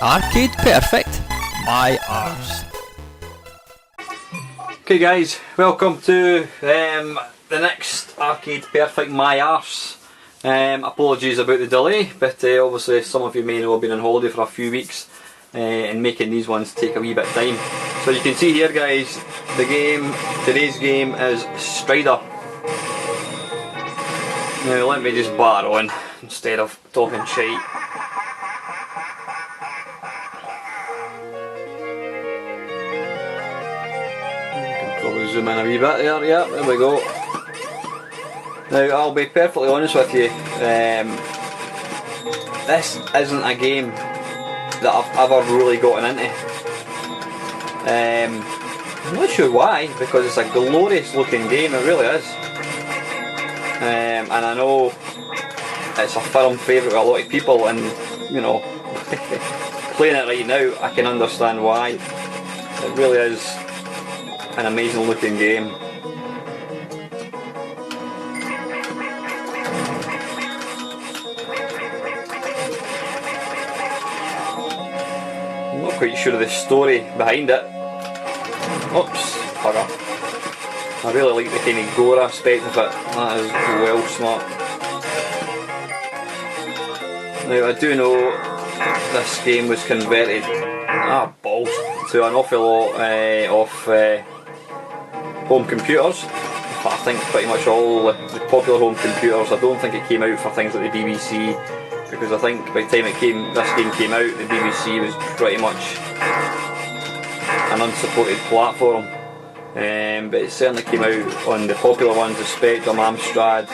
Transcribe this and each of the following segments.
Arcade Perfect, my Arse. Okay guys, welcome to the next Arcade Perfect My Arse. Apologies about the delay, but obviously some of you may know I've been on holiday for a few weeks and making these ones take a wee bit of time. So you can see here guys, today's game is Strider. Now let me just batter on instead of talking shite. Probably zoom in a wee bit there, yeah, there we go. Now I'll be perfectly honest with you, this isn't a game that I've ever really gotten into. I'm not sure why, because it's a glorious looking game, it really is. And I know it's a firm favourite with a lot of people, and you know, playing it right now I can understand why. It really is an amazing looking game. I'm not quite sure of the story behind it. Oops, bugger. I really like the kind of gore aspect of it. That is well smart. Now I do know this game was converted balls to an awful lot of home computers. I think pretty much all the popular home computers. I don't think it came out for things like the BBC, because I think by the time this game came out, the BBC was pretty much an unsupported platform. But it certainly came out on the popular ones, the Spectrum, Amstrad,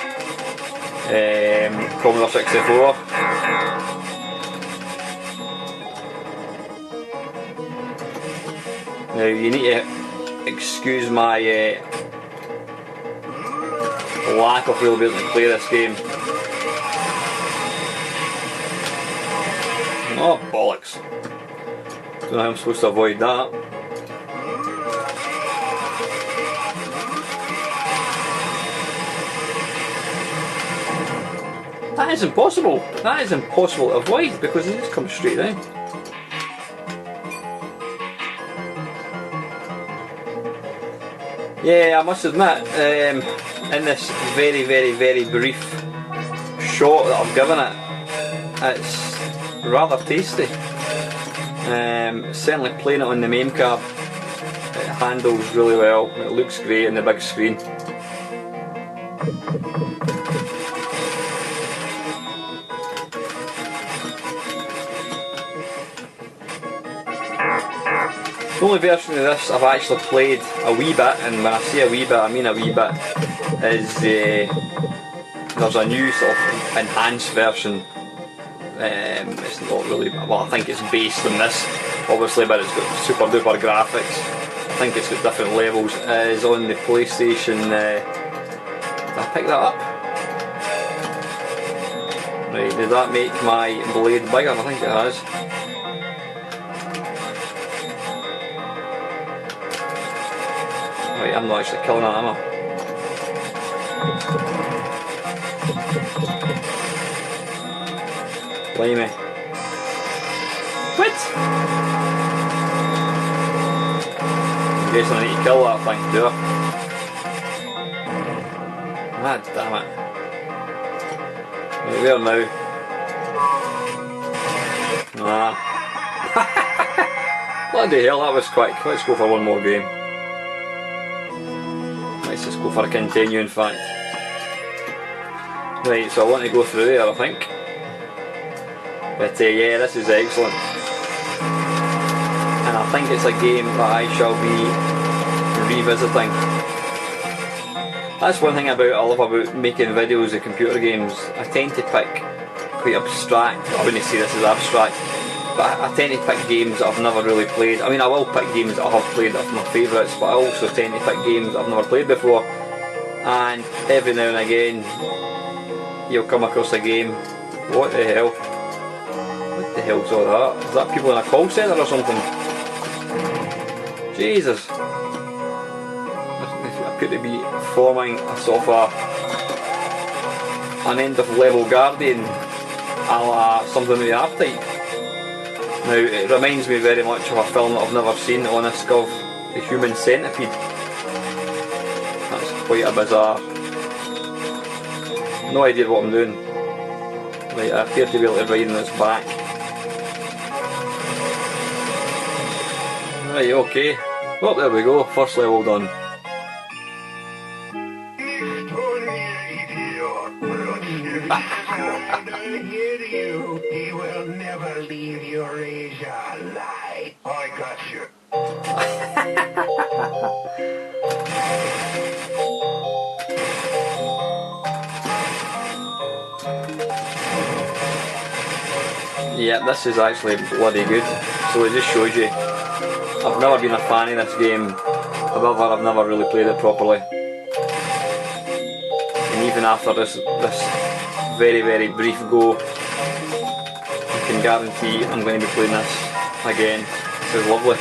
Commodore 64. Now you need to excuse my lack of really being able to play this game. Oh bollocks. Don't know how I'm supposed to avoid that. That is impossible. That is impossible to avoid because it just comes straight down. Yeah, I must admit, in this very, very, very brief shot that I've given it, it's rather tasty. Certainly playing it on the MAME card, it handles really well. It looks great on the big screen. The only version of this I've actually played a wee bit, and when I say a wee bit I mean a wee bit, is there's a new sort of enhanced version. It's not really, well I think it's based on this obviously, but it's got super duper graphics. I think it's got different levels. It is on the PlayStation, did I pick that up? Right, did that make my blade bigger? I think it has. Right, I'm not actually killing that, am I? Blimey. What? I guess I need to kill that thing, do I? Ah, damn it. Right, there now. Nah. Bloody hell, that was quick. Let's go for one more game. Let's just go for a continue in fact. Right, so I want to go through there I think. But yeah, this is excellent. And I think it's a game that I shall be revisiting. That's one thing I love about making videos of computer games. I tend to pick quite abstract, I wouldn't say this is abstract, but I tend to pick games that I've never really played. I mean, I will pick games that I have played that are my favourites, but I also tend to pick games that I've never played before. And every now and again, you'll come across a game. What the hell? What the hell's all that? Is that people in a call centre or something? Jesus. I appear to be forming a sort of an end of level guardian a la something with the R-Type. Now, it reminds me very much of a film that I've never seen, honest of The Human Centipede. That's quite a bizarre. No idea what I'm doing. Right, I appear to be able to ride on its back. Right, okay. Oh, there we go, first level done. He will never leave Eurasia alive. I got you. Yeah, this is actually bloody good. So it just shows you. I've never been a fan of this game. However, I've never really played it properly. And even after this very, very brief go, I can guarantee I'm going to be playing this again. This is lovely.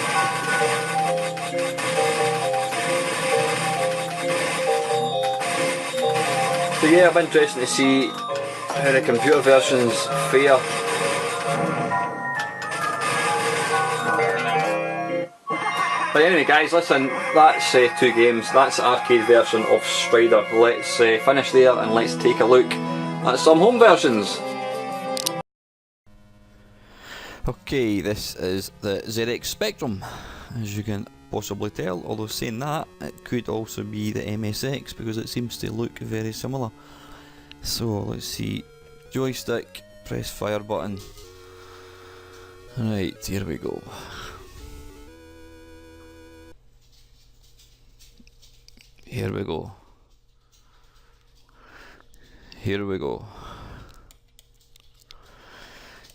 So yeah, I'm interested to see how the computer versions fare. But anyway guys, listen, that's 2 games. That's the arcade version of Strider. Let's finish there and let's take a look at some home versions. Okay, this is the ZX Spectrum, as you can possibly tell, although saying that, it could also be the MSX because it seems to look very similar. So let's see, joystick, press fire button. Right, here we go. Here we go. Here we go.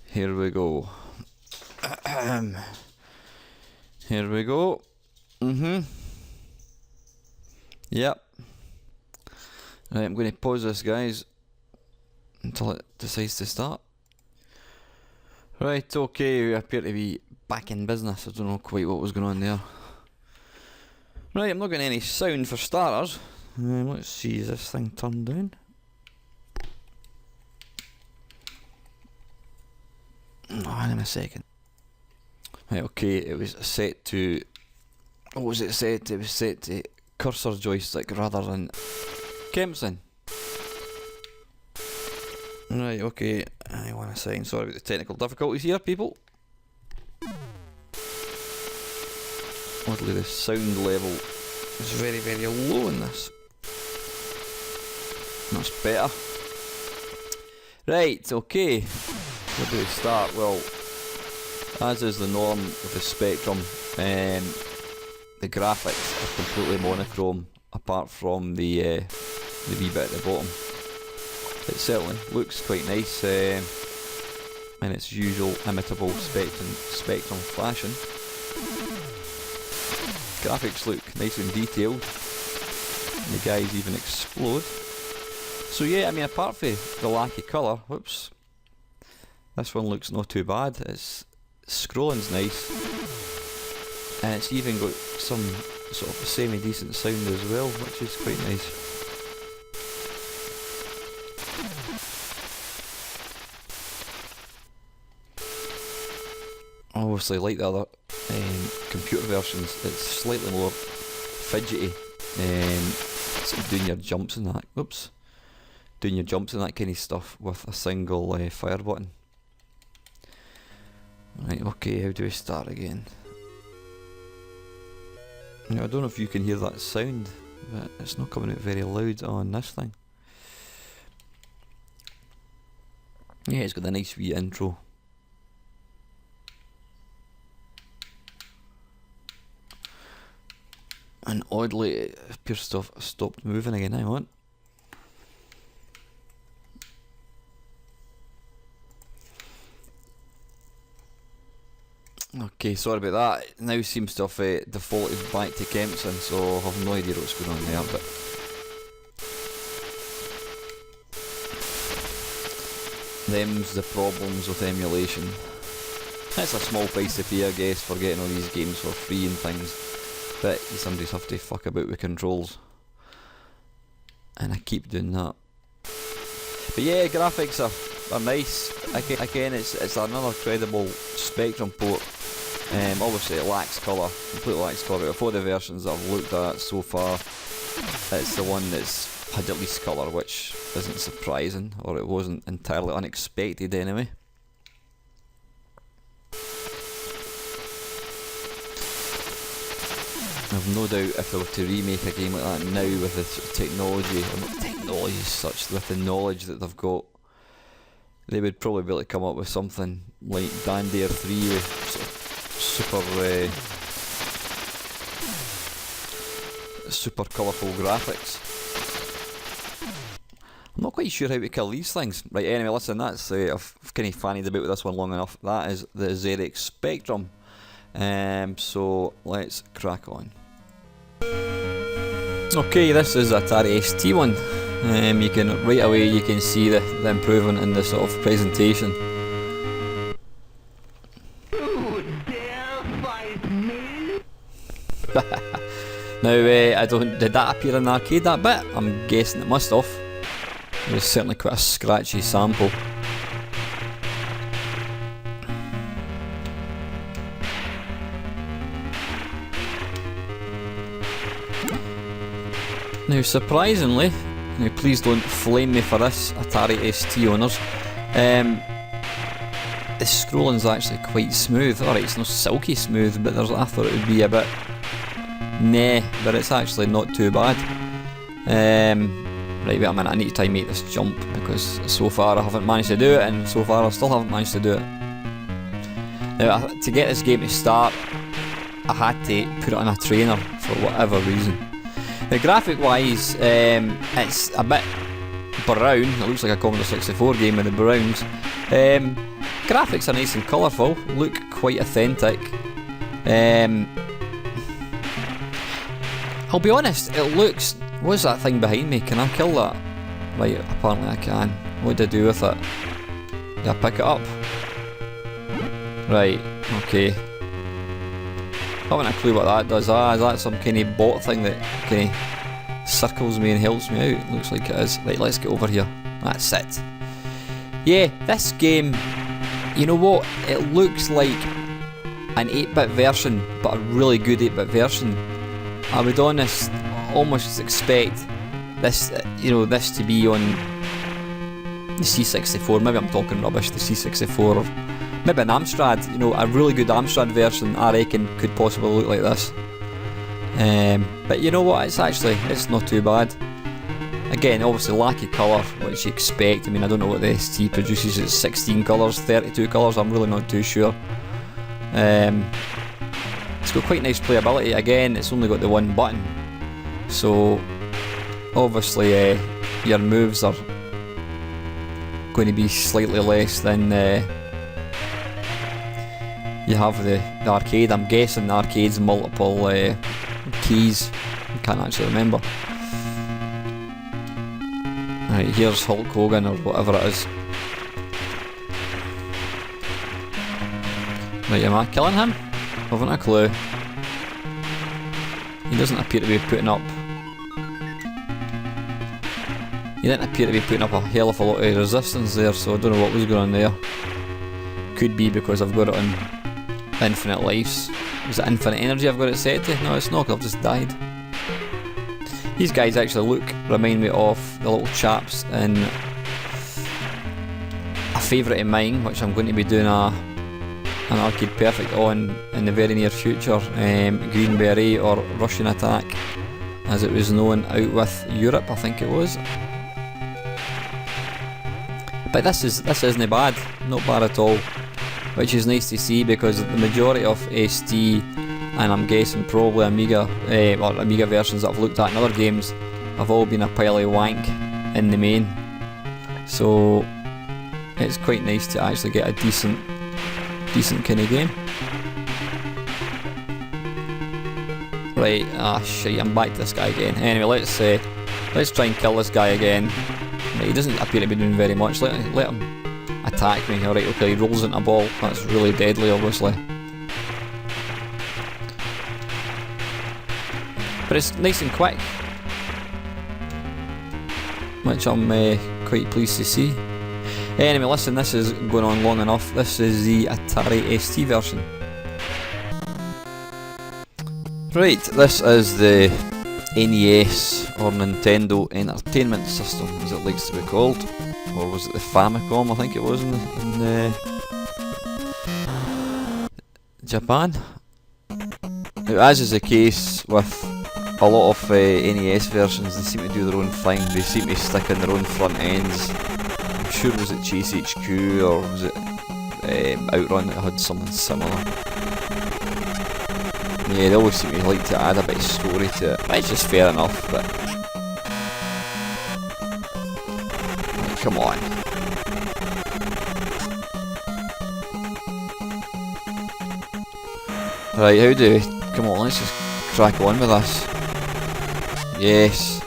Here we go. Here we go. Yep. Right, I'm going to pause this, guys, until it decides to start. Right, okay, we appear to be back in business. I don't know quite what was going on there. Right, I'm not getting any sound for starters. Let's see, is this thing turned down? Oh, hang on a second. Right, okay, it was set to... What was it set? It was set to cursor joystick rather than Kempson. Right, okay, hang on a second. Sorry about the technical difficulties here, people. Oddly, the sound level is very, very low in this. That's better. Right, okay. Where do we start? Well, as is the norm with the Spectrum, the graphics are completely monochrome, apart from the wee bit at the bottom. It certainly looks quite nice in its usual imitable Spectrum fashion. Graphics look nice and detailed. The guys even explode. So yeah, I mean, apart from the lack of colour, whoops, this one looks not too bad. Its scrolling's nice, and it's even got some sort of semi-decent sound as well, which is quite nice. Obviously, like the other computer versions, it's slightly more fidgety, sort of doing your jumps and that. Oops, doing your jumps and that kind of stuff with a single fire button. Right, okay, how do we start again? Now, I don't know if you can hear that sound, but it's not coming out very loud on this thing. Yeah, it's got a nice wee intro. And oddly, it appears to have stopped moving again. Hang on. Okay, sorry about that. It now seems to have defaulted back to Kempson, so I have no idea what's going on there, but... them's the problems with emulation. It's a small price to pay, I guess, for getting all these games for free and things, but you sometimes have to fuck about with controls. And I keep doing that. But yeah, graphics are are nice. Again, it's another credible Spectrum port. Obviously it lacks colour, completely lacks colour. Of all the versions that I've looked at so far, it's the one that's had the least colour, which isn't surprising, or it wasn't entirely unexpected anyway. I've no doubt if they were to remake a game like that now with the sort of technology, or not technology as such, with the knowledge that they've got, they would probably be able to come up with something like Dandier 3 with sort of super colourful graphics. I'm not quite sure how to kill these things. Right, anyway, listen, that's I've kind of fannied about with this one long enough. That is the ZX Spectrum. So let's crack on. Okay, this is Atari ST one. You can right away you can see the improvement in the sort of presentation. Now, I don't. Did that appear in the arcade that bit? I'm guessing it must have. It was certainly quite a scratchy sample. Now, surprisingly, now please don't flame me for this, Atari ST owners. The scrolling's actually quite smooth. Alright, it's not silky smooth, but I thought it would be a bit. Nah, but it's actually not too bad. Right, wait a minute, I need to try and make this jump because so far I haven't managed to do it, and so far I still haven't managed to do it. Now, to get this game to start, I had to put it on a trainer for whatever reason. Now, graphic wise, it's a bit brown. It looks like a Commodore 64 game with the browns. Graphics are nice and colourful, look quite authentic. I'll be honest, it looks... What's that thing behind me? Can I kill that? Right, apparently I can. What do I do with it? Do I pick it up? Right, okay. I haven't a clue what that does. Is that some kind of bot thing that kind of circles me and helps me out? Looks like it is. Right, let's get over here. That's it. Yeah, this game, you know what? It looks like an 8-bit version, but a really good 8-bit version. I would almost expect this, this to be on the C64. Maybe I'm talking rubbish. The C64, or maybe an Amstrad. A really good Amstrad version, I reckon, could possibly look like this. But you know what? It's not too bad. Again, obviously lack of colour, which you expect. I mean, I don't know what the ST produces. It's 16 colours, 32 colours. I'm really not too sure. It's got quite nice playability. Again, it's only got the one button, so obviously your moves are going to be slightly less than you have the arcade. I'm guessing the arcade's multiple keys. I can't actually remember. Right, here's Hulk Hogan or whatever it is. Right, am I killing him? I haven't a clue. He doesn't appear to be putting up... He didn't appear to be putting up a hell of a lot of resistance there, so I don't know what was going on there. Could be because I've got it on infinite lives. Is it infinite energy I've got it set to? No, it's not, I've just died. These guys actually remind me of the little chaps in a favourite of mine, which I'm going to be doing an Arcade Perfect on in the very near future, Green Beret, or Russian Attack as it was known out with Europe, I think it was. But this isn't bad, not bad at all, which is nice to see because the majority of ST, and I'm guessing probably Amiga versions that I've looked at in other games, have all been a pile of wank in the main. So it's quite nice to actually get a decent kind of game. Right, shit, I'm back to this guy again. Anyway, let's try and kill this guy again. Right, he doesn't appear to be doing very much. Let him attack me. Alright, okay, he rolls into a ball. That's really deadly, obviously. But it's nice and quick, which I'm quite pleased to see. Anyway, listen, this is going on long enough. This is the Atari ST version. Right, this is the NES or Nintendo Entertainment System, as it likes to be called. Or was it the Famicom, I think it was in Japan. Now, as is the case with a lot of NES versions, they seem to do their own thing. They seem to stick in their own front ends. I'm sure, was it Chase HQ or was it Outrun that had something similar? Yeah, they always seem to like to add a bit of story to it, which is fair enough, but... come on. Right, how do we... come on, let's just crack on with this. Yes.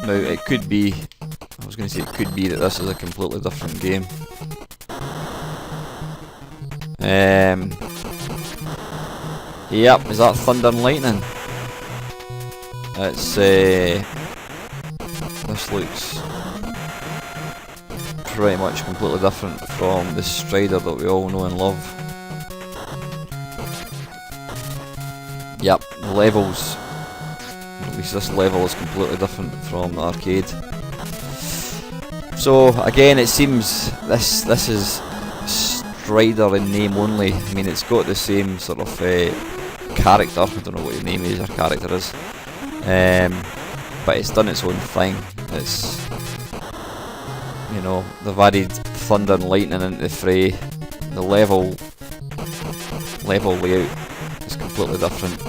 Now, it could be... I was going to say it could be that this is a completely different game. Yep, is that Thunder and Lightning? It's this looks pretty much completely different from the Strider that we all know and love. Yep, the levels, at least this level is completely different from the arcade. So again, it seems this is Strider in name only. I mean, it's got the same sort of character. I don't know what his name is or character is, but it's done its own thing. It's, you know, they've added Thunder and Lightning into the fray. The level layout is completely different.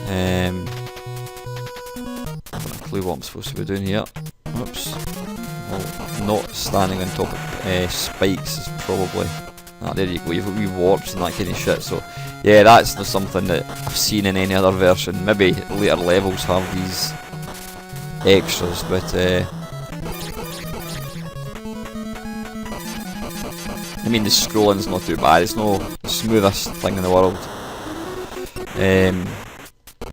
I haven't a clue what I'm supposed to be doing here. Oops. Well, not standing on top of spikes is probably... ah, there you go, you've got wee warps and that kind of shit, so... yeah, that's not something that I've seen in any other version. Maybe later levels have these extras, but... I mean, the scrolling's not too bad, it's no smoothest thing in the world.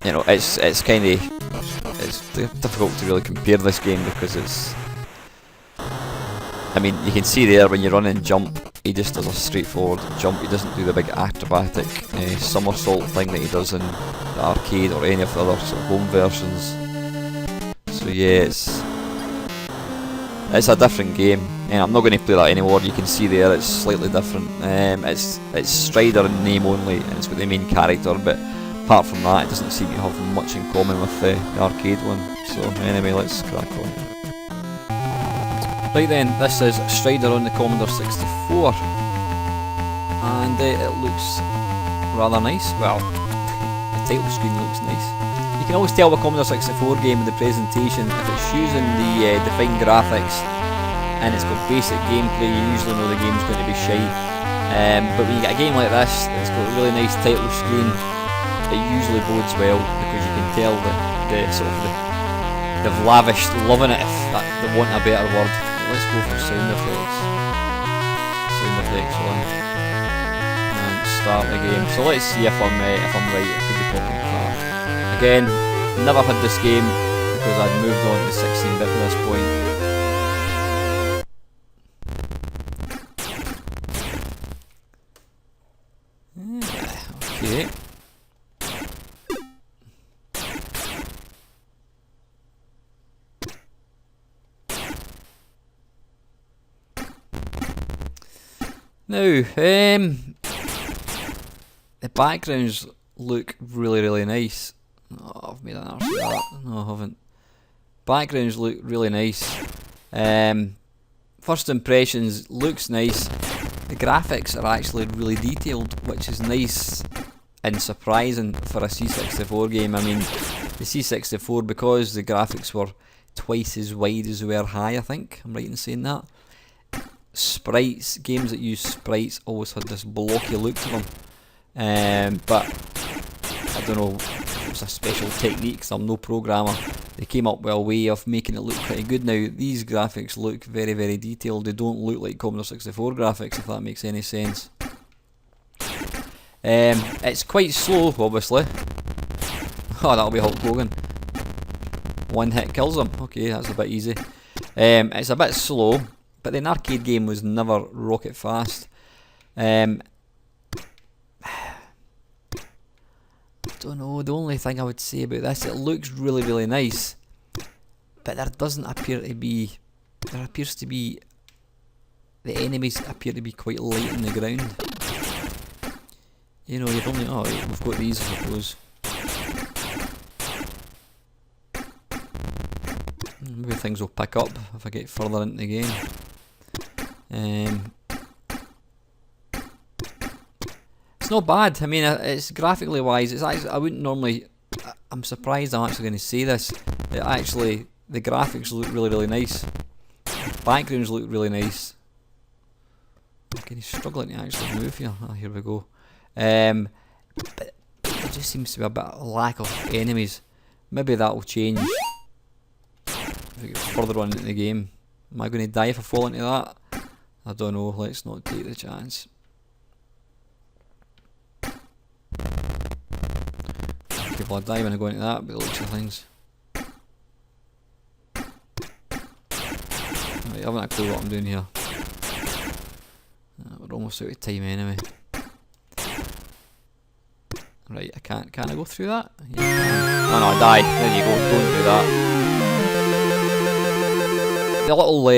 You know, it's kind of... it's difficult to really compare this game because it's... I mean, you can see there when you run and jump, he just does a straightforward jump. He doesn't do the big acrobatic somersault thing that he does in the arcade or any of the other sort of home versions. So yeah, it's a different game, and I'm not going to play that anymore. You can see there it's slightly different. It's Strider in name only, and it's got the main character, but apart from that, it doesn't seem to have much in common with the arcade one. So anyway, let's crack on. Right then, this is Strider on the Commodore 64, and it looks rather nice. Well, the title screen looks nice. You can always tell the Commodore 64 game in the presentation if it's using the defined graphics and it's got basic gameplay. You usually know the game's going to be shite, but when you get a game like this, it's got a really nice title screen. It usually bodes well because you can tell that they've lavished loving it, if they want a better word. Let's go for sound effects. Sound effects one. And start the game. So let's see if I'm right. It could be talking far. Again, never had this game because I'd moved on to 16-bit at this point. Okay. Now, the backgrounds look really nice. Oh, I've made an arse of that. No, I haven't. Backgrounds look really nice. First impressions, looks nice. The graphics are actually really detailed, which is nice and surprising for a C64 game. I mean, the C64, because the graphics were twice as wide as they were high, I think. I'm right in saying that. Sprites, games that use sprites always had this blocky look to them, but I don't know if it was a special technique, because I'm no programmer. They came up with a way of making it look pretty good. Now these graphics look very detailed. They don't look like Commodore 64 graphics, if that makes any sense. It's quite slow, obviously. Oh, that'll be Hulk Hogan. one hit kills them. Okay, that's a bit easy. It's a bit slow, but the arcade game was never rocket fast. I don't know, the only thing I would say about this, it looks really, really nice, but there doesn't appear to be, there appears to be, the enemies appear to be quite light on the ground. You know, you've only, oh, we've got these, I suppose. Maybe things will pick up if I get further into the game. It's not bad. I mean, it's graphically wise. It's actually, I wouldn't normally. I'm surprised I'm actually going to say this. It actually, the graphics look really, really nice. Backgrounds look really nice. Okay, he's struggling to actually move here. Oh, here we go. But there just seems to be a bit of lack of enemies. Maybe that will change if we get further on into the game. Am I going to die if I fall into that? I don't know. Let's not take the chance. People are dying when I go into that, but the looks of things. Right, I haven't a clue what I'm doing here. We're almost out of time anyway. Right, I can't. Can I go through that? Yeah. Oh no, I died. There you go. Don't do that. The little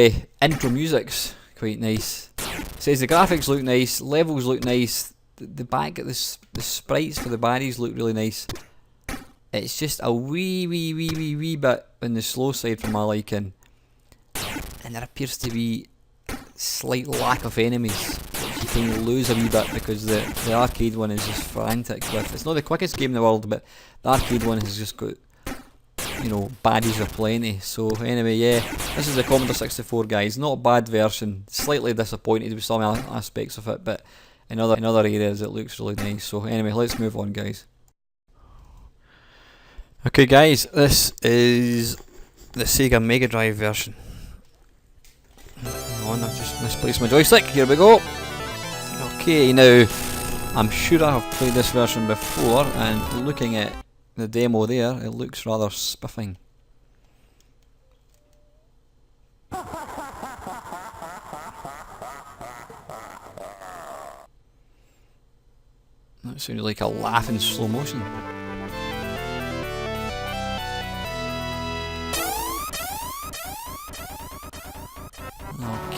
intro music's quite nice. It says the graphics look nice, levels look nice. The sprites for the baddies look really nice. It's just a wee bit on the slow side for my liking, and there appears to be slight lack of enemies, which you kind of lose a wee bit because the arcade one is just frantic with. It's not the quickest game in the world, but the arcade one has just got, you know, baddies aplenty. So anyway, yeah, this is the Commodore 64, guys. Not a bad version. Slightly disappointed with some aspects of it, but in other areas it looks really nice. So anyway, let's move on, guys. Okay, guys, this is the Sega Mega Drive version. Hang on, I've just misplaced my joystick. Here we go. Okay, now I'm sure I have played this version before, and looking at the demo there, it looks rather spiffing. That sounded like a laugh in slow motion.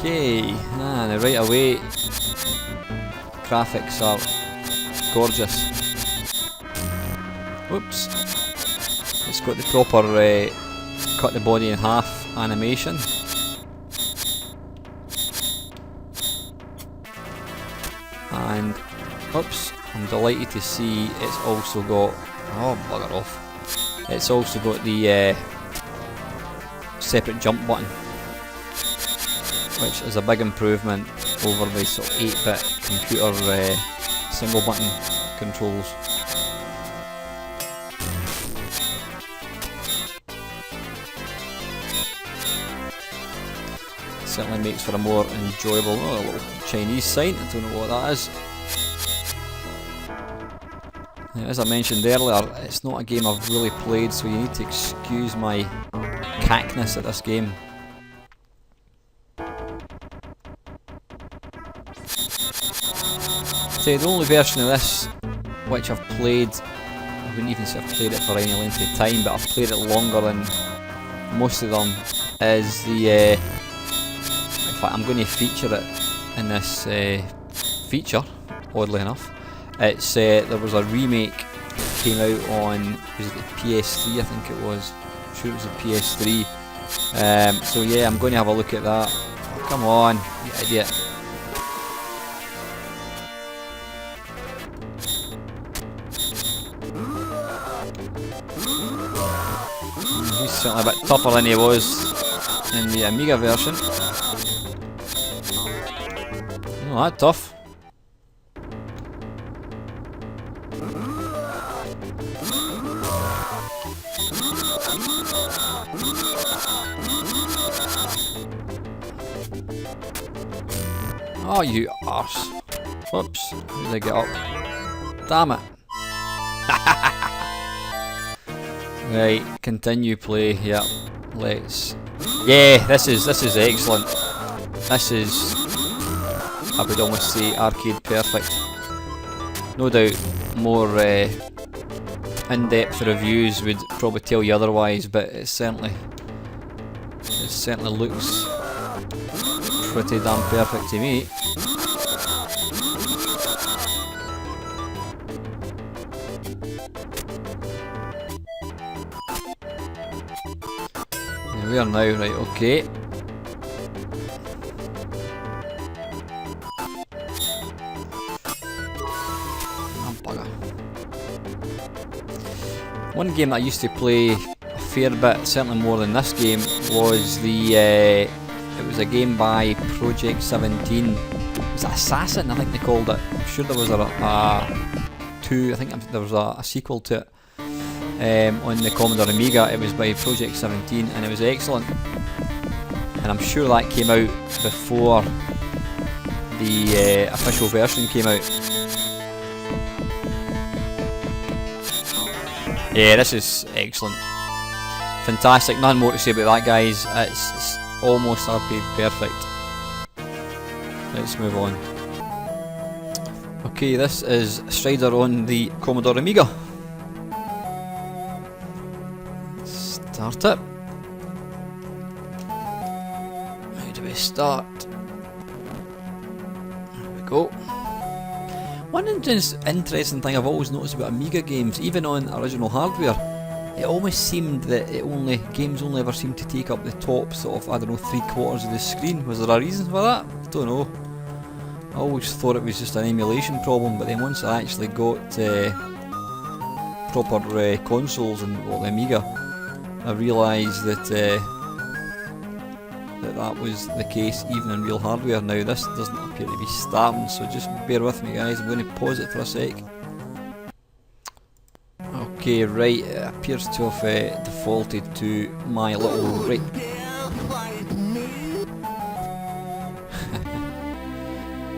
Okay, and right away, graphics are gorgeous. Whoops. It's got the proper cut the body in half animation. And, oops, I'm delighted to see it's also got, oh bugger off, it's also got the separate jump button, which is a big improvement over the sort of 8-bit computer single button controls. Certainly makes for a more enjoyable, oh, a little Chinese sign, I don't know what that is. Now, as I mentioned earlier, it's not a game I've really played, so you need to excuse my cackness at this game. So the only version of this which I've played, I wouldn't even say I've played it for any length of time, but I've played it longer than most of them, is the, in fact I'm going to feature it in this feature, oddly enough. It's there was a remake that came out on, was it the PS3 I think it was, I'm sure it was the PS3. So yeah, I'm going to have a look at that. Oh, come on, you idiot. He's certainly a bit tougher than he was in the Amiga version. Not that tough. Oh, you arse. Whoops. How did I get up? Damn it. Right, continue play. Yeah, let's. Yeah, this is excellent. This is, I would almost say, arcade perfect. No doubt, more in-depth reviews would probably tell you otherwise, but it certainly looks pretty damn perfect to me. Here we are now, right, okay. Oh, bugger. One game I used to play a fair bit, certainly more than this game, was the it was a game by Project 17. Was it Assassin? I think they called it. I'm sure there was I think there was a sequel to it on the Commodore Amiga. It was by Project 17 and it was excellent. And I'm sure that came out before the official version came out. Yeah, this is excellent. Fantastic. Nothing more to say about that, guys. It's almost arcade perfect. Let's move on. Okay, this is Strider on the Commodore Amiga. Start it. How do we start? There we go. One interesting thing I've always noticed about Amiga games, even on original hardware, it almost seemed that games only ever seemed to take up the top sort of, I don't know, 3/4 of the screen. Was there a reason for that? I don't know. I always thought it was just an emulation problem, but then once I actually got proper consoles and the Amiga, I realised that that was the case even in real hardware. Now this doesn't appear to be starting, so just bear with me, guys. I'm going to pause it for a sec. Okay, right, it appears to have defaulted to my little right.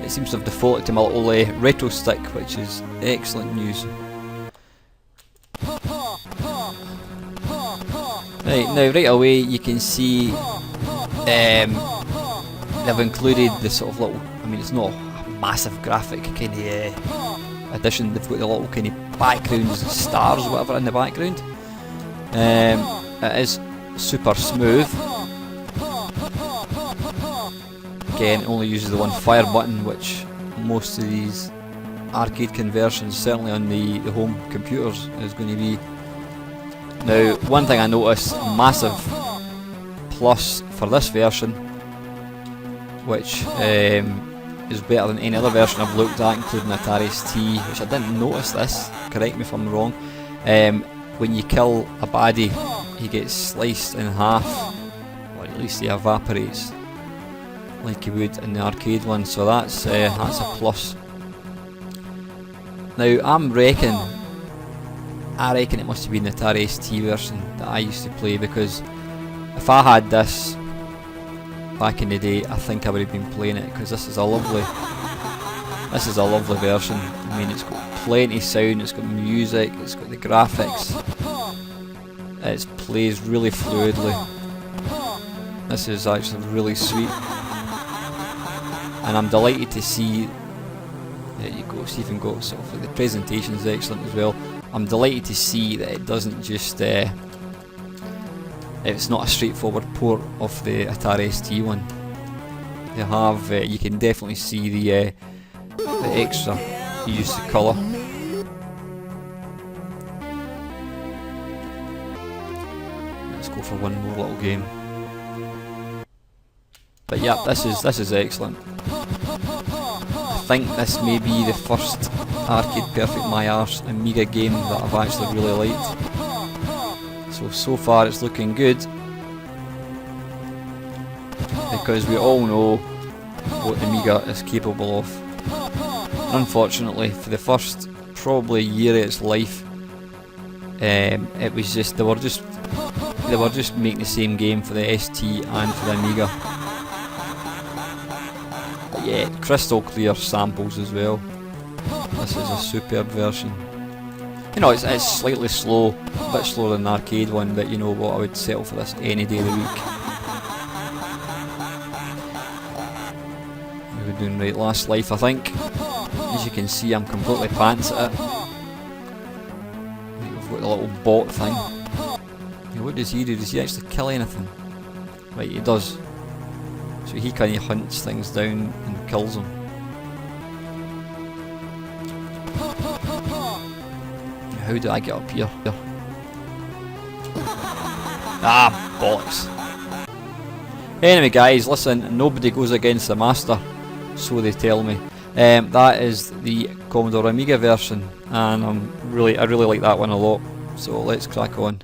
It seems to have defaulted to my little retro stick, which is excellent news. Right, now right away you can see they've included the sort of little, I mean it's not a massive graphic kind of addition, they've got the little kind of backgrounds and stars or whatever in the background. It is super smooth. Again, it only uses the one fire button, which most of these arcade conversions, certainly on the home computers, is going to be. Now, one thing I noticed, a massive plus for this version, which is better than any other version I've looked at, including Atari ST, which I didn't notice this, correct me if I'm wrong. When you kill a baddie, he gets sliced in half, or at least he evaporates, like you would in the arcade one, so that's a plus. Now, I reckon it must have been the Atari ST version that I used to play, because if I had this back in the day, I think I would have been playing it, because this is a lovely version. I mean, it's got plenty of sound, it's got music, it's got the graphics, it plays really fluidly. This is actually really sweet, and I'm delighted to see. There you go, it's even got sort of like the presentation is excellent as well. I'm delighted to see that it doesn't just it's not a straightforward port of the Atari ST one. They have you can definitely see the extra use of colour. Let's go for one more little game. But yeah, this is excellent. I think this may be the first arcade perfect my Arse Amiga game that I've actually really liked. So far it's looking good, because we all know what Amiga is capable of. Unfortunately, for the first probably year of its life, it was just they were just making the same game for the ST and for the Amiga. But yeah, crystal clear samples as well. This is a superb version. You know, it's slightly slow, a bit slower than an arcade one, but you know what, I would settle for this any day of the week. We're doing right, last life I think. As you can see, I'm completely pants at it. We've got the little bot thing. Now, what does he do? Does he actually kill anything? Right, he does. So he kind of hunts things down and kills them. How do I get up here? Ah, bollocks. Anyway guys, listen, nobody goes against the master, so they tell me. That is the Commodore Amiga version, and I really like that one a lot. So let's crack on.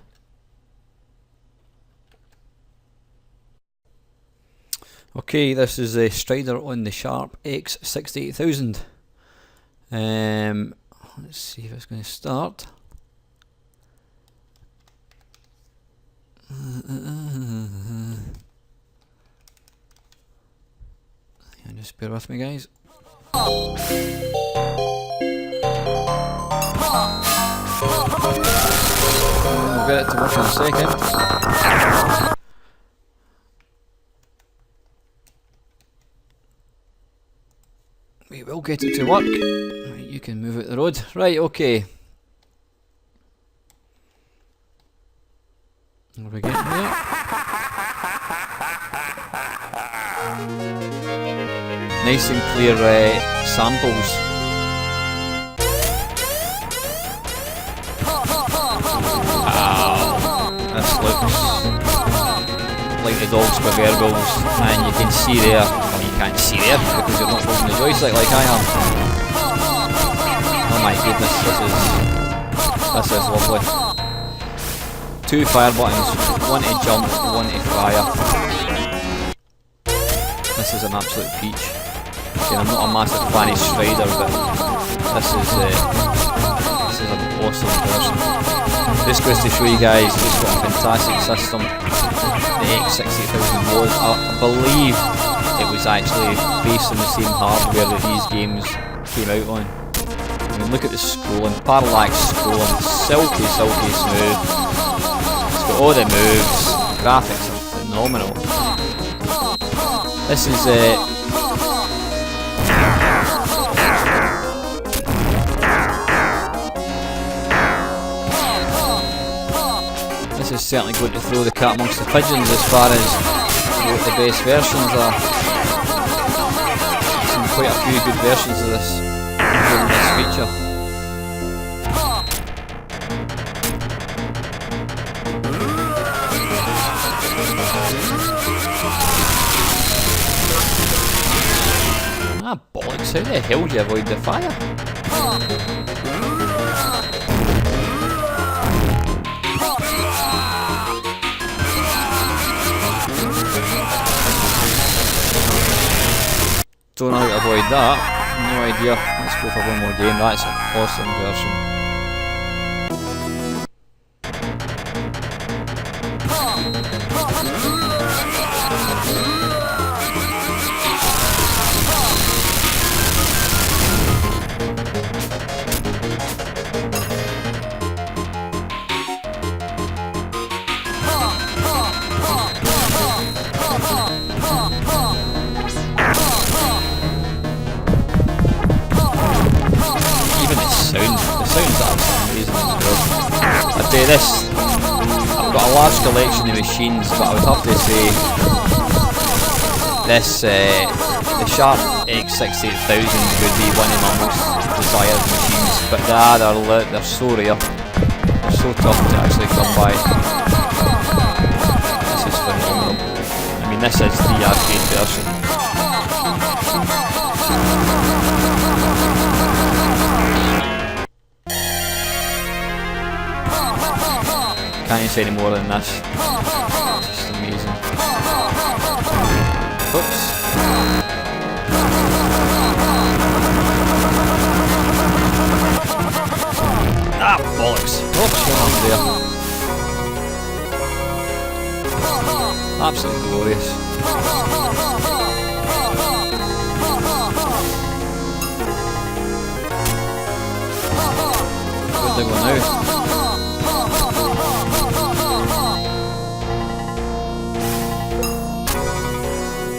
Okay, this is a Strider on the Sharp X68000. Let's see if it's going to start. Yeah, just bear with me, guys. We'll get it to work in a second. We will get it to work. Right, you can move out the road. Right, okay. Are we getting there? Nice and clear samples. This looks like the dog's proverbials, and you can see there. Well, you can't see there because you're not holding the joystick like I am. Oh my goodness, this is lovely. 2 fire buttons, one to jump, one to fire. This is an absolute peach. Again, I'm not a massive fan of Strider, but this is an awesome version. Just goes to show you guys just what a fantastic system the X68000 was. I believe it was actually based on the same hardware that these games came out on. I mean, look at the scrolling, parallax scrolling, silky smooth. It's got all the moves, graphics are phenomenal. This is this is certainly going to throw the cat amongst the pigeons as far as what the best versions are. I've seen quite a few good versions of this, including this feature. Ah, bollocks, how the hell do you avoid the fire? Don't know how to avoid that, no idea. Let's go for one more game, that's an awesome version. I'd say this, I've got a large collection of machines, but I would have to say this, the Sharp X68000 would be one of my most desired machines, but they're so rare, they're so tough to actually come by. This is phenomenal. I mean, this is the arcade version. Can't say any more than this. It's just amazing. Oops. Ah, bollocks. What's going on there? Absolutely glorious. Where'd they go now? now.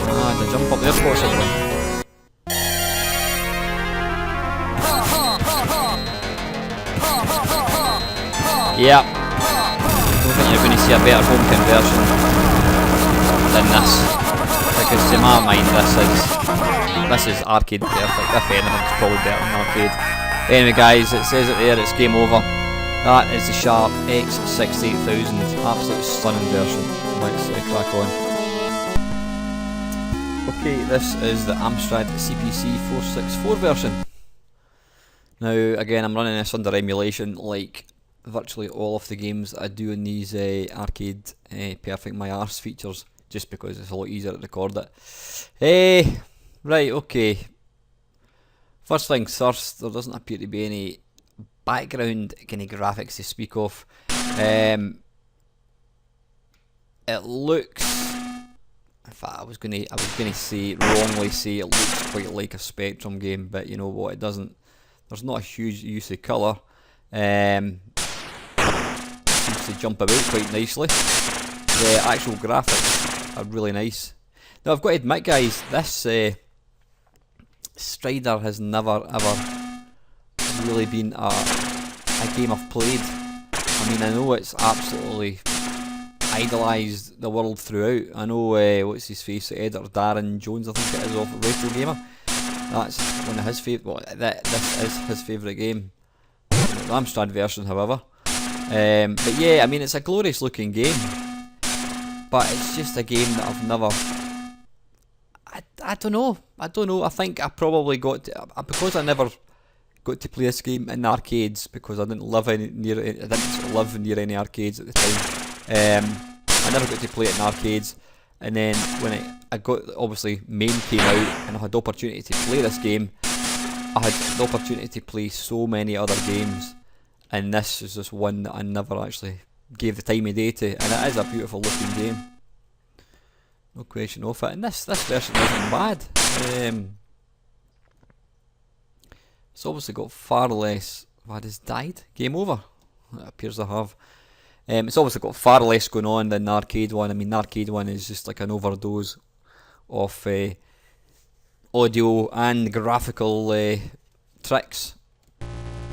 Ah, to jump up there possibly. Yep. Don't think you're going to see a better home conversion than this. Because to my mind this is arcade perfect. If anything's probably better than arcade. Anyway guys, it says it there, it's game over. That is the Sharp X68000, absolutely stunning version. Let's crack on. Okay, this is the Amstrad CPC 464 version. Now again, I'm running this under emulation like virtually all of the games that I do in these arcade perfect my Arse features, just because it's a lot easier to record it. Right, okay. First things first, there doesn't appear to be any background kind of graphics to speak of. It looks, in fact, I was gonna wrongly say it looks quite like a Spectrum game, but you know what, it doesn't. There's not a huge use of colour. Seems to jump about quite nicely. The actual graphics are really nice. Now I've got to admit guys, this Strider has never ever really been a game I've played. I mean, I know it's absolutely idolised the world throughout. I know what's his face, Darren Jones I think it is, off Retro Gamer. That's one of his favourite. Well, this is his favourite game. The Amstrad version, however. But yeah, I mean, it's a glorious looking game, but it's just a game that I've never. I don't know. I think I probably got to, because I never got to play this game in arcades because I didn't live near any arcades at the time. I never got to play it in arcades, and then when I got, obviously MAME came out and I had the opportunity to play this game, I had the opportunity to play so many other games, and this is just one that I never actually gave the time of day to, and it is a beautiful looking game. No question of it, and this version isn't bad. It's obviously got far less. What has died? Game over. It appears to have. It's obviously got far less going on than the arcade one. I mean, the arcade one is just like an overdose of audio and graphical tricks.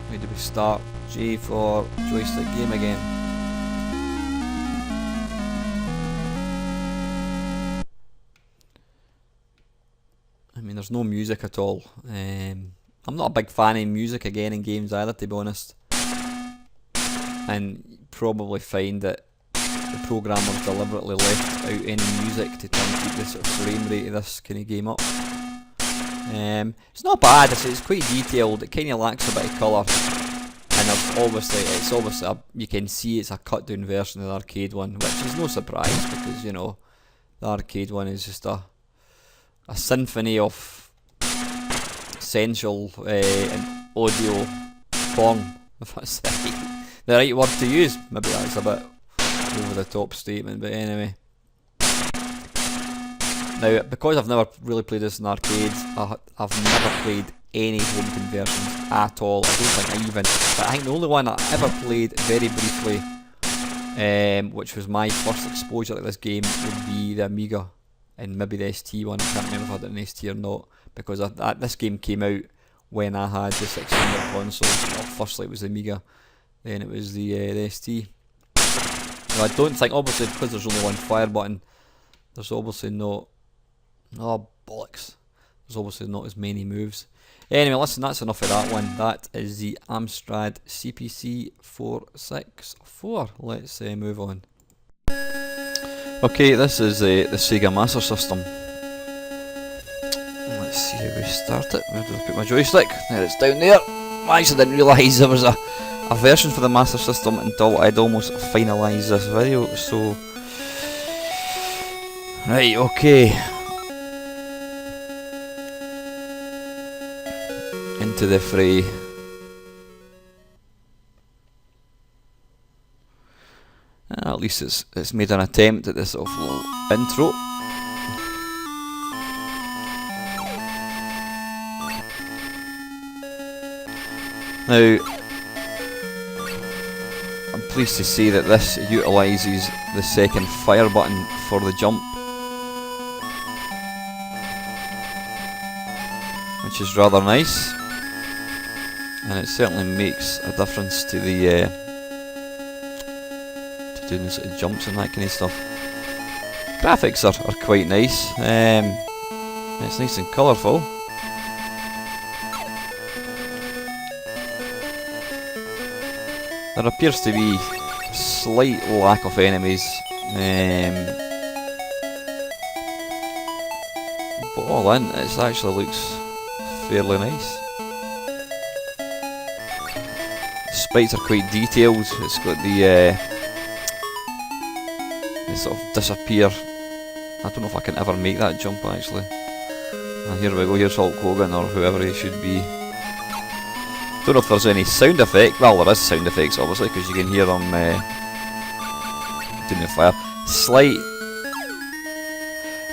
Where do we start? J for joystick game again. I mean, there's no music at all. I'm not a big fan of music again in games either, to be honest. And you probably find that the programmers deliberately left out any music to try and keep the sort of frame rate of this kind of game up. It's not bad. It's quite detailed. It kind of lacks a bit of colour, and it's obviously you can see it's a cut down version of the arcade one, which is no surprise because you know the arcade one is just a symphony of sensual and audio porn, if that's the right word to use. Maybe that's a bit over the top statement, but anyway. Now, because I've never really played this in arcades, I've never played any home conversions at all. I don't think but I think the only one I ever played very briefly, which was my first exposure to this game, would be the Amiga and maybe the ST one. I can't remember if I had it on ST or not, because this game came out when I had the 16-bit console. Well, firstly it was the Amiga, then it was the ST. So I don't think, obviously because there's only one fire button, there's obviously not, oh bollocks, there's obviously not as many moves. Anyway, listen, that's enough of that one. That is the Amstrad CPC 464. Let's move on. Okay, this is the Sega Master System. Let's see how we start it. Where do I put my joystick? There, it's down there. I actually didn't realise there was a version for the Master System until I'd almost finalised this video, so... Right, okay. Into the fray. At least it's made an attempt at this sort of little intro. Now, pleased to say that this utilises the second fire button for the jump, which is rather nice, and it certainly makes a difference to the to doing the sort of jumps and that kind of stuff. Graphics are quite nice. It's nice and colourful. There appears to be a slight lack of enemies, but all in, it actually looks fairly nice. The sprites are quite detailed. It's got the sort of disappear. I don't know if I can ever make that jump actually. Here we go, here's Hulk Hogan or whoever he should be. Don't know if there's any sound effect. Well, there is sound effects obviously, because you can hear them doing the fire. Slight.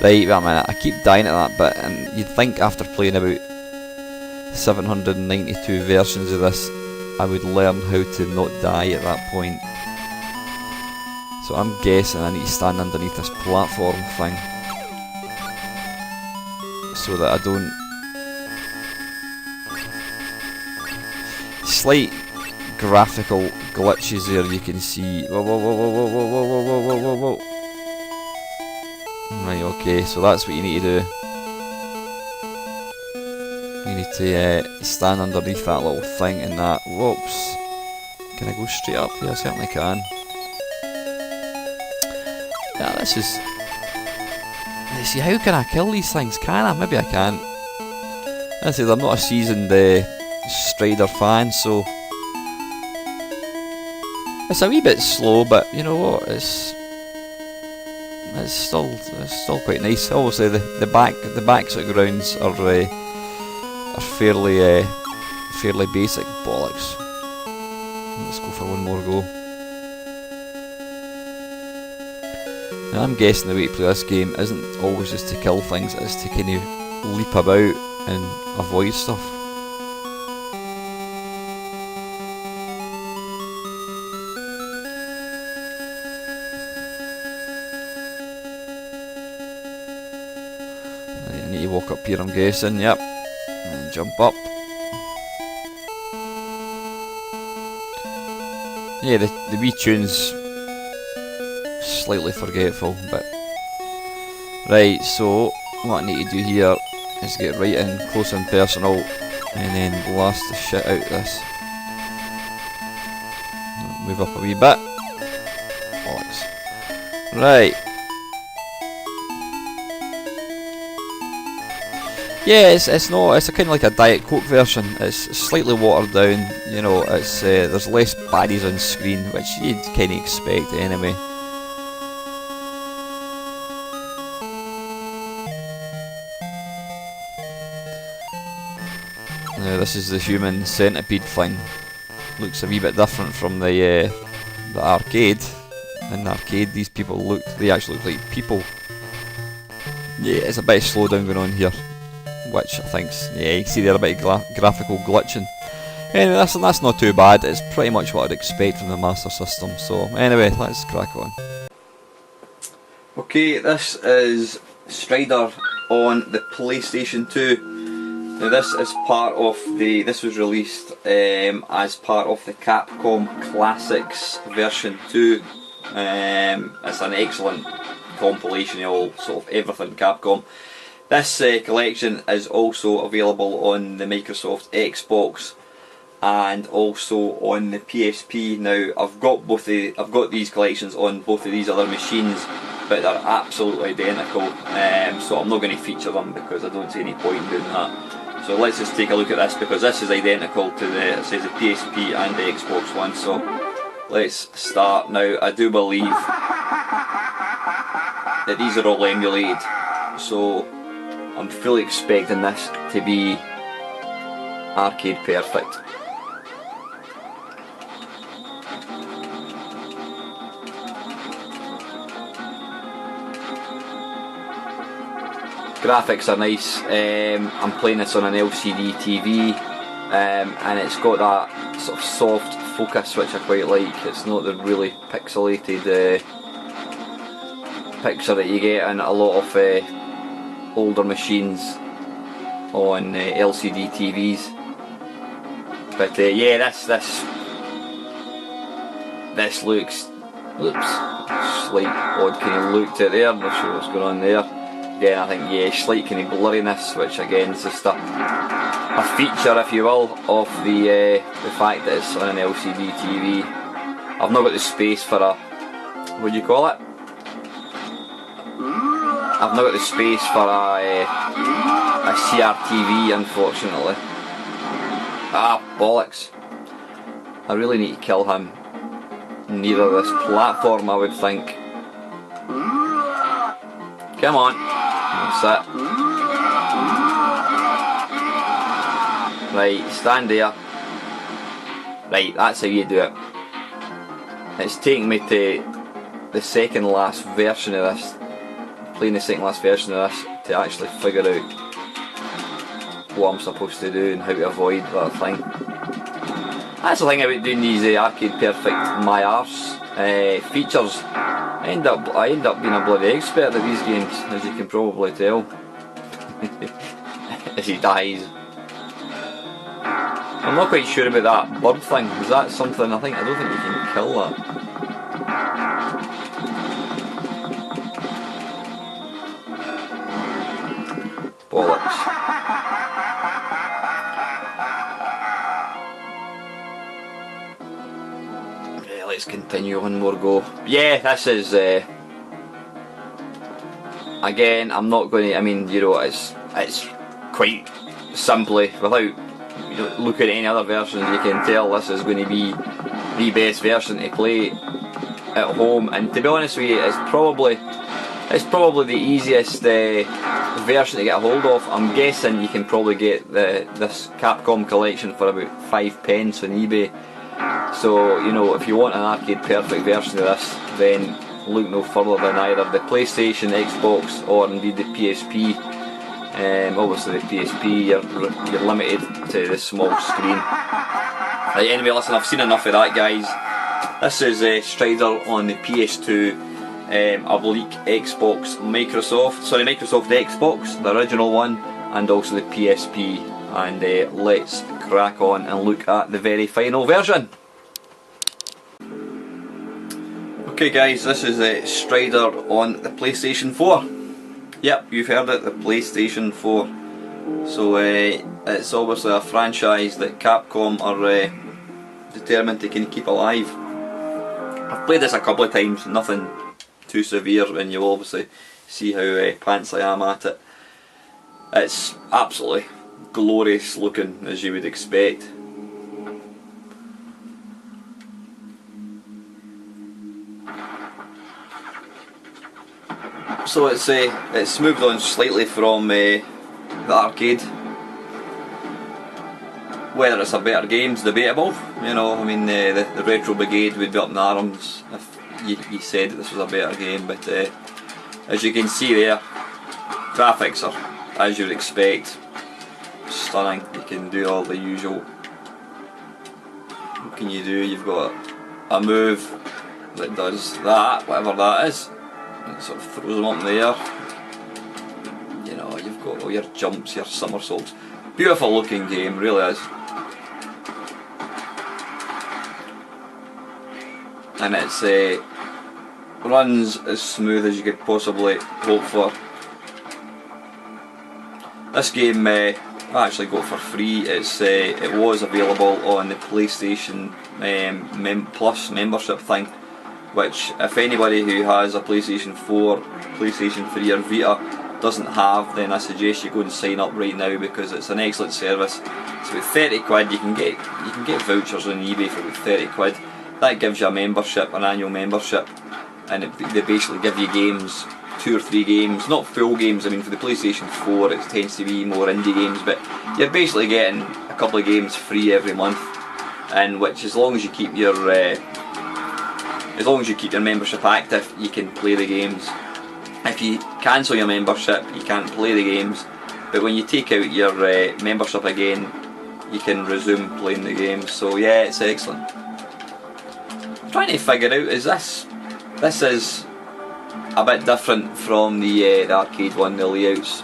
Right, wait a minute, I keep dying at that bit, and you'd think after playing about 792 versions of this, I would learn how to not die at that point. So I'm guessing I need to stand underneath this platform thing, so that I don't... Slight graphical glitches there, you can see. Whoa, whoa, whoa, whoa, whoa, whoa, whoa, whoa, whoa, whoa, whoa. Right, okay, so that's what you need to do. You need to stand underneath that little thing and that. Whoops. Can I go straight up here? I certainly can. Yeah, this is... Let's see, how can I kill these things? Can I? Maybe I can't. As I said, I'm not a seasoned Strider fan, so it's a wee bit slow, but you know what, it's still quite nice. Obviously the back sort of grounds are fairly basic. Bollocks. Let's go for one more go. Now I'm guessing the way to play this game isn't always just to kill things, it's to kind of leap about and avoid stuff. I need to walk up here, I'm guessing, yep, and jump up. Yeah, the wee tune's slightly forgetful, but... Right, so what I need to do here is get right in, close and personal, and then blast the shit out of this. Move up a wee bit. Bollocks. Right. Yeah, it's a kind of like a Diet Coke version. It's slightly watered down. You know, it's there's less baddies on screen, which you'd kind of expect anyway. Now this is the human centipede thing. Looks a wee bit different from the arcade. In the arcade, these people they actually look like people. Yeah, it's a bit of slowdown going on here, which I think's, yeah, you can see there a bit of graphical glitching. Anyway, that's not too bad. It's pretty much what I'd expect from the Master System. So anyway, let's crack on. Okay, this is Strider on the PlayStation 2. Now this is part of this was released as part of the Capcom Classics version 2. It's an excellent compilation of all sort of everything Capcom. This collection is also available on the Microsoft Xbox and also on the PSP. Now I've got these collections on both of these other machines, but they're absolutely identical. So I'm not going to feature them because I don't see any point in doing that. So let's just take a look at this, because this is identical to the PSP and the Xbox One. So let's start now. I do believe that these are all emulated, so I'm fully expecting this to be arcade perfect. Graphics are nice. I'm playing this on an LCD TV, and it's got that sort of soft focus, which I quite like. It's not the really pixelated picture that you get in a lot of older machines on LCD TVs. But yeah, this looks slight odd kind of look to it there. Not sure what's going on there. Again, I think yeah, slight kind of blurriness, which again is just a feature, if you will, of the fact that it's on an LCD TV. I've not got the space for a, what do you call it? I've not got the space for a CRTV, unfortunately. Ah, bollocks. I really need to kill him near this platform, I would think. Come on. That's it. Right, stand there. Right, that's how you do it. It's taking me to the second last version of this, playing the second last version of this, to actually figure out what I'm supposed to do and how to avoid that thing. That's the thing about doing these Arcade Perfect My Arse features. I end up being a bloody expert at these games, as you can probably tell. As he dies. I'm not quite sure about that bird thing. Is that something? I don't think you can kill that. Bollocks. Yeah, let's continue one more go. Yeah, this is again, I'm not going to, I mean, you know, it's quite simply, without looking at any other versions, you can tell this is going to be the best version to play at home. And to be honest with you, it's probably the easiest version to get a hold of. I'm guessing you can probably get this Capcom collection for about 5p on eBay. So, you know, if you want an Arcade Perfect version of this, then look no further than either the PlayStation, Xbox, or indeed the PSP. Obviously the PSP, you're limited to the small screen. Right, anyway, listen, I've seen enough of that, guys. This is Strider on the PS2, I believe Microsoft Xbox, the original one, and also the PSP. And let's crack on and look at the very final version. Okay guys, this is Strider on the PlayStation 4. Yep, you've heard it, the PlayStation 4. So it's obviously a franchise that Capcom are determined to kind of keep alive. I've played this a couple of times, nothing too severe, and you'll obviously see how pants I am at it. It's absolutely glorious looking, as you would expect. So it's moved on slightly from the arcade. Whether it's a better game's debatable. You know, I mean, the Retro Brigade would be up in arms if you said that this was a better game. But as you can see there, graphics are, as you would expect, stunning. You can do all the usual. What can you do? You've got a move that does that, whatever that is. It sort of throws them up in the air. You know, you've got all your jumps, your somersaults. Beautiful looking game, really is. And it's runs as smooth as you could possibly hope for. This game I actually got for free. It was available on the PlayStation Plus membership thing, which if anybody who has a PlayStation 4, PlayStation 3 or Vita doesn't have, then I suggest you go and sign up right now, because it's an excellent service. It's about 30 quid. You can get vouchers on eBay for about 30 quid. That gives you a membership, an annual membership, and they basically give you games, 2 or 3 games, not full games. I mean, for the PlayStation 4 it tends to be more indie games, but you're basically getting a couple of games free every month, and which, as long as you keep your membership active, you can play the games. If you cancel your membership, you can't play the games, but when you take out your membership again, you can resume playing the games. So yeah, it's excellent. trying to figure out, is this is a bit different from the arcade one, the layouts.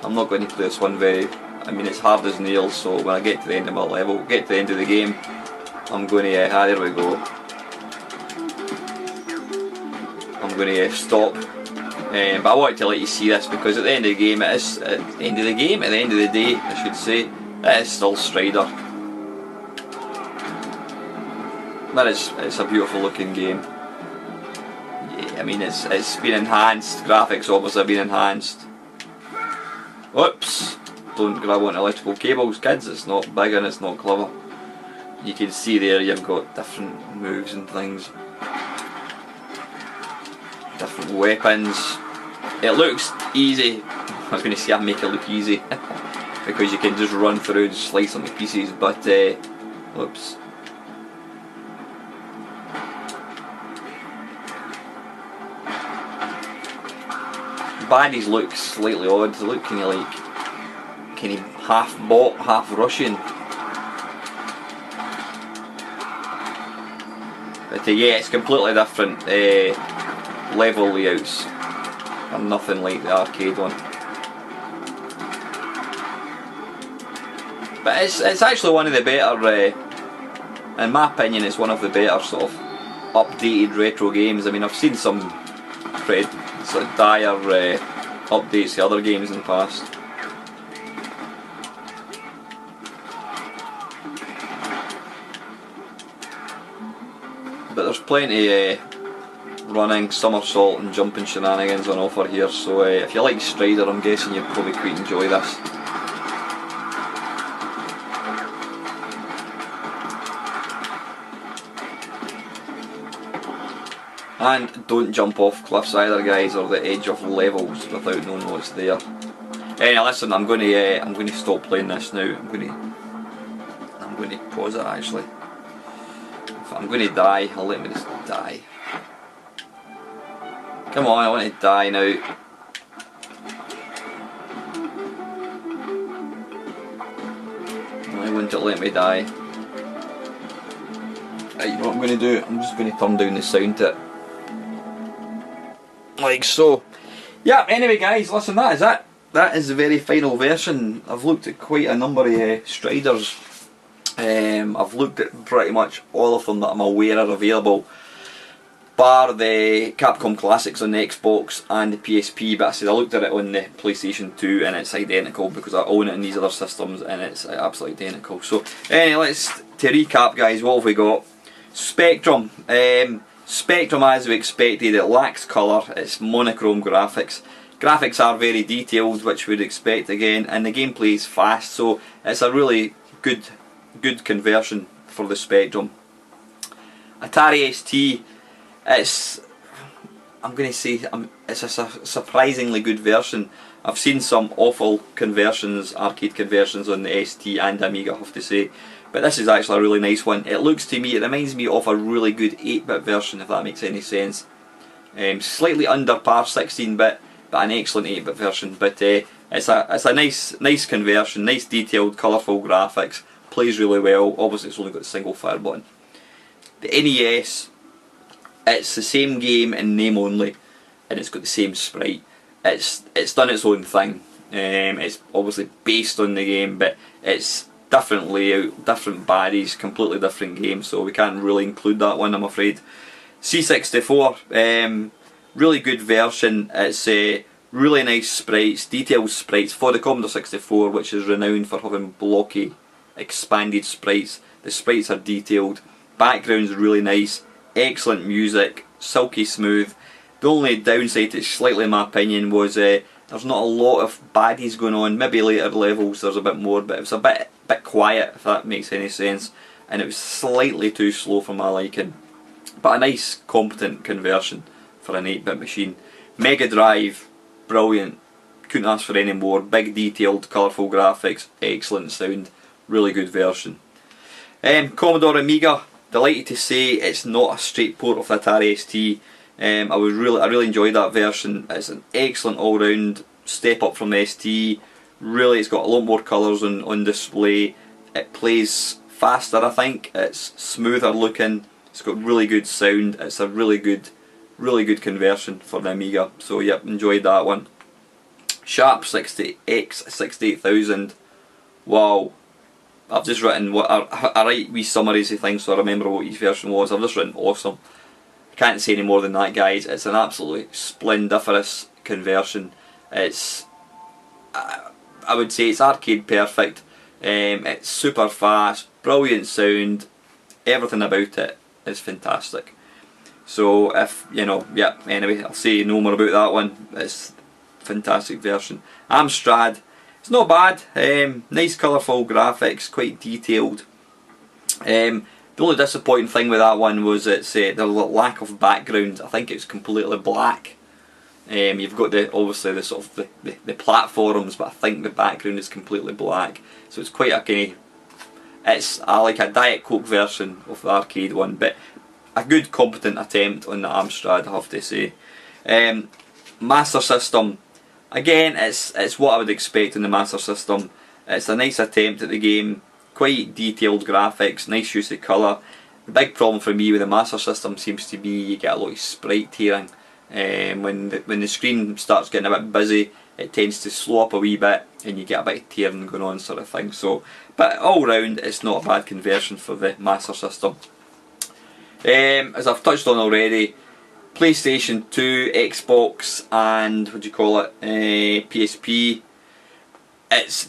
I'm not going to play this one I mean, it's hard as nails, so when I get to the end of my level, get to the end of the game, I'm going to, there we go. I'm going to stop. But I wanted to let you see this because at the end of the game, at the end of the day, I should say, it is still Strider. It's a beautiful looking game. Yeah, I mean, it's been enhanced. Graphics obviously have been enhanced. Whoops! Don't grab onto electrical cables, kids. It's not big and it's not clever. You can see there you've got different moves and things. Different weapons. It looks easy. I was going to say I make it look easy because you can just run through and slice them to pieces, but whoops. Baddies look slightly odd. They look kind of half bot, half Russian. But yeah, it's completely different level layouts. And nothing like the arcade one. But it's actually one of the better, in my opinion, it's one of the better sort of updated retro games. I mean, I've seen some pretty sort of dire updates to other games in the past. But there's plenty running, somersault and jumping shenanigans on offer here, so if you like Strider, I'm guessing you'll probably quite enjoy this. And don't jump off cliffs either, guys, or the edge of levels without knowing what's there. Anyway, listen, I'm going to stop playing this now. I'm going to pause it actually. If I'm going to die, I'll let me just die. Come on, I want to die now. Why wouldn't it let me die? Right, you know what I'm going to do? I'm just going to turn down the sound to it. Like so. Yeah, anyway guys, listen, that is it. That is the very final version. I've looked at quite a number of Striders. I've looked at pretty much all of them that I'm aware are available, bar the Capcom Classics on the Xbox and the PSP, but I said I looked at it on the PlayStation 2 and it's identical because I own it in these other systems and it's absolutely identical. So anyway, to recap guys, what have we got? Spectrum. Spectrum, as we expected, it lacks colour, it's monochrome graphics. Graphics are very detailed, which we'd expect again, and the gameplay is fast, so it's a really good conversion for the Spectrum. Atari ST, I'm going to say it's a surprisingly good version. I've seen some awful conversions, arcade conversions on the ST and Amiga, I have to say. But this is actually a really nice one. It looks to me, it reminds me of a really good 8-bit version, if that makes any sense. Slightly under par 16-bit, but an excellent 8-bit version. But it's a nice conversion, nice detailed, colourful graphics, plays really well. Obviously it's only got a single fire button. The NES, it's the same game in name only, and it's got the same sprite. It's done its own thing. It's obviously based on the game, but it's different layout, different baddies, completely different game, so we can't really include that one, I'm afraid. C64, really good version. It's really nice sprites, detailed sprites for the Commodore 64, which is renowned for having blocky, expanded sprites. The sprites are detailed, background's really nice, excellent music, silky smooth. The only downside to it, slightly in my opinion, was there's not a lot of baddies going on. Maybe later levels there's a bit more, but it was a bit quiet, if that makes any sense, and it was slightly too slow for my liking. But a nice, competent conversion for an 8-bit machine. Mega Drive, brilliant. Couldn't ask for any more. Big, detailed, colourful graphics, excellent sound, really good version. Commodore Amiga, delighted to say it's not a straight port of the Atari ST. I really enjoyed that version. It's an excellent all-round step up from the ST. Really, it's got a lot more colours on display. It plays faster, I think. It's smoother looking. It's got really good sound. It's a really good conversion for the Amiga. So yep, enjoyed that one. Sharp 60X 68000. Wow. I've just written what I write wee summaries of things so I remember what each version was. I've just written awesome. I can't say any more than that, guys. It's an absolutely splendiferous conversion. It's, I would say it's arcade perfect. It's super fast, brilliant sound, everything about it is fantastic. So if, you know, yeah, anyway, I'll say no more about that one. It's a fantastic version. Amstrad, it's not bad. Nice colourful graphics, quite detailed. The only disappointing thing with that one was its the lack of background. I think it's completely black. You've got obviously the sort of the platforms, but I think the background is completely black. So it's quite a kind of, it's like a Diet Coke version of the arcade one, but a good competent attempt on the Amstrad, I have to say. Master System, again, it's what I would expect in the Master System. It's a nice attempt at the game, quite detailed graphics, nice use of colour. The big problem for me with the Master System seems to be you get a lot of sprite tearing. When the screen starts getting a bit busy, it tends to slow up a wee bit and you get a bit of tearing going on, sort of thing. So, but all round, it's not a bad conversion for the Master System. As I've touched on already, PlayStation 2, Xbox and what do you call it, PSP,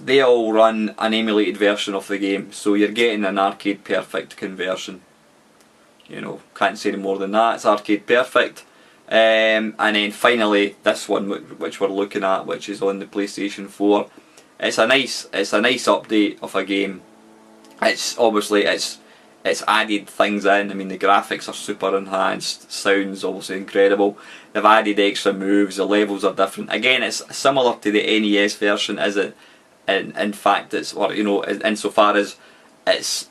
they all run an emulated version of the game, so you're getting an arcade perfect conversion. You know, can't say any more than that. It's arcade perfect. And then finally this one which we're looking at, which is on the PlayStation 4. It's a nice update of a game. It's obviously it's added things in. I mean, the graphics are super enhanced, sounds obviously incredible. They've added extra moves, the levels are different. Again, it's similar to the NES version, is it? In fact, it's, or you know, insofar as it's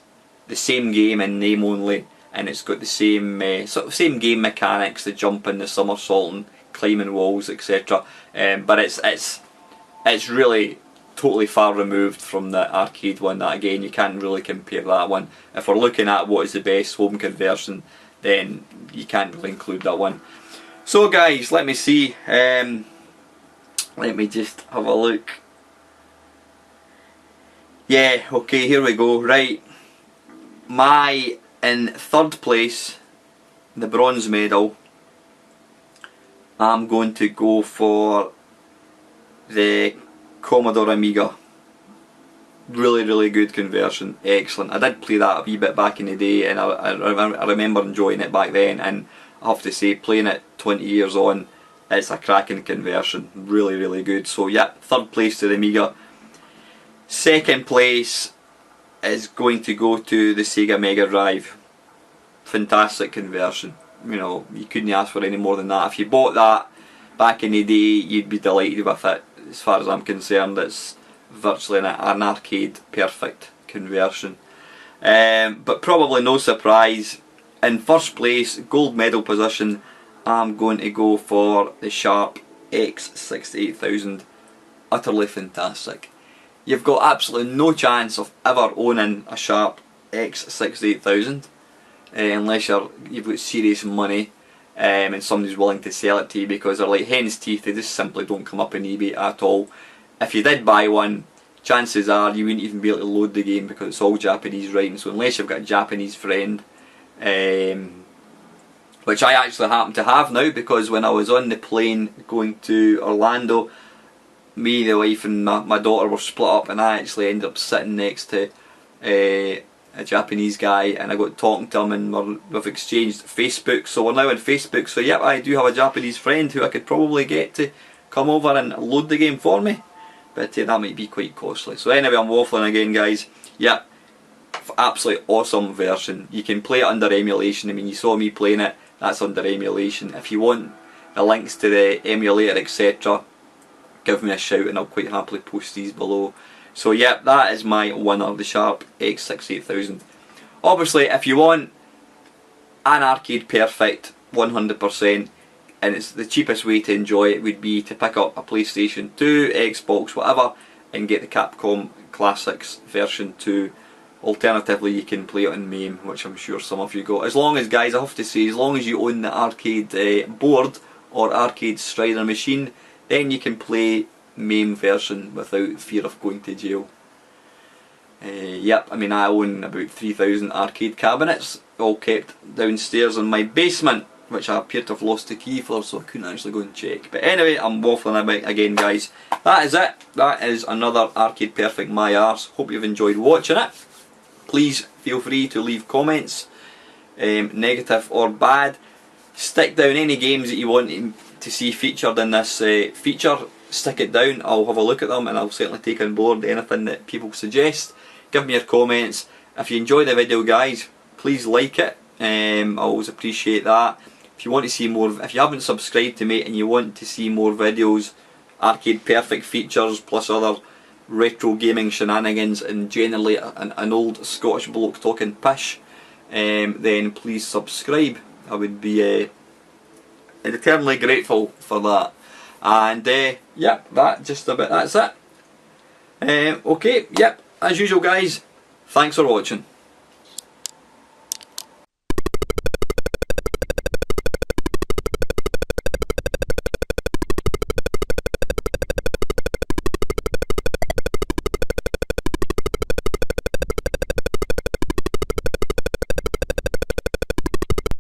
the same game in name only, and it's got the same sort of same game mechanics, the jumping, the somersaulting, climbing walls, etc. But it's really totally far removed from the arcade one. That again, you can't really compare that one. If we're looking at what is the best home conversion, then you can't really include that one. So guys, let me see. Let me just have a look. Yeah, okay, here we go. Right, in third place, the bronze medal, I'm going to go for the Commodore Amiga. Really good conversion, excellent. I did play that a wee bit back in the day, and I remember enjoying it back then, and I have to say, playing it 20 years on, it's a cracking conversion, really good. So yeah, third place to the Amiga. Second place is going to go to the Sega Mega Drive. Fantastic conversion. You know, you couldn't ask for any more than that. If you bought that back in the day, you'd be delighted with it. As far as I'm concerned, it's virtually an arcade perfect conversion. But probably no surprise, in first place, gold medal position, I'm going to go for the Sharp X68000. Utterly fantastic. You've got absolutely no chance of ever owning a Sharp X68000 unless you've got serious money and somebody's willing to sell it to you, because they're like hen's teeth, they just simply don't come up on eBay at all. If you did buy one, chances are you wouldn't even be able to load the game because it's all Japanese writing. So unless you've got a Japanese friend, which I actually happen to have now, because when I was on the plane going to Orlando, me, the wife and my daughter were split up, and I actually ended up sitting next to a Japanese guy, and I got talking to him, and we've exchanged Facebook, so we're now on Facebook. So yep, I do have a Japanese friend who I could probably get to come over and load the game for me, but that might be quite costly. So anyway, I'm waffling again, guys. Yep, absolutely awesome version. You can play it under emulation. I mean, you saw me playing it, that's under emulation. If you want the links to the emulator, etc., give me a shout and I'll quite happily post these below. So yep, that is my winner, the Sharp X68000. Obviously, if you want an arcade perfect 100%, and it's the cheapest way to enjoy it would be to pick up a PlayStation 2, Xbox, whatever, and get the Capcom Classics version 2. Alternatively, you can play it on MAME, which I'm sure some of you got. As long as, guys, I have to say, as long as you own the arcade board or arcade Strider machine, then you can play MAME version without fear of going to jail. Yep, I mean, I own about 3,000 arcade cabinets, all kept downstairs in my basement, which I appear to have lost the key for, so I couldn't actually go and check. But anyway, I'm waffling about again, guys. That is it. That is another Arcade Perfect My Arse. Hope you've enjoyed watching it. Please feel free to leave comments, negative or bad. Stick down any games that you want to see featured in this feature. Stick it down. I'll have a look at them, and I'll certainly take on board anything that people suggest. Give me your comments. If you enjoy the video, guys, please like it. I always appreciate that. If you want to see more, if you haven't subscribed to me and you want to see more videos, Arcade Perfect features plus other retro gaming shenanigans and generally an old Scottish bloke talking pish, then please subscribe. I would be eternally grateful for that. And yep, that's it. Okay, yep, as usual, guys, thanks for watching.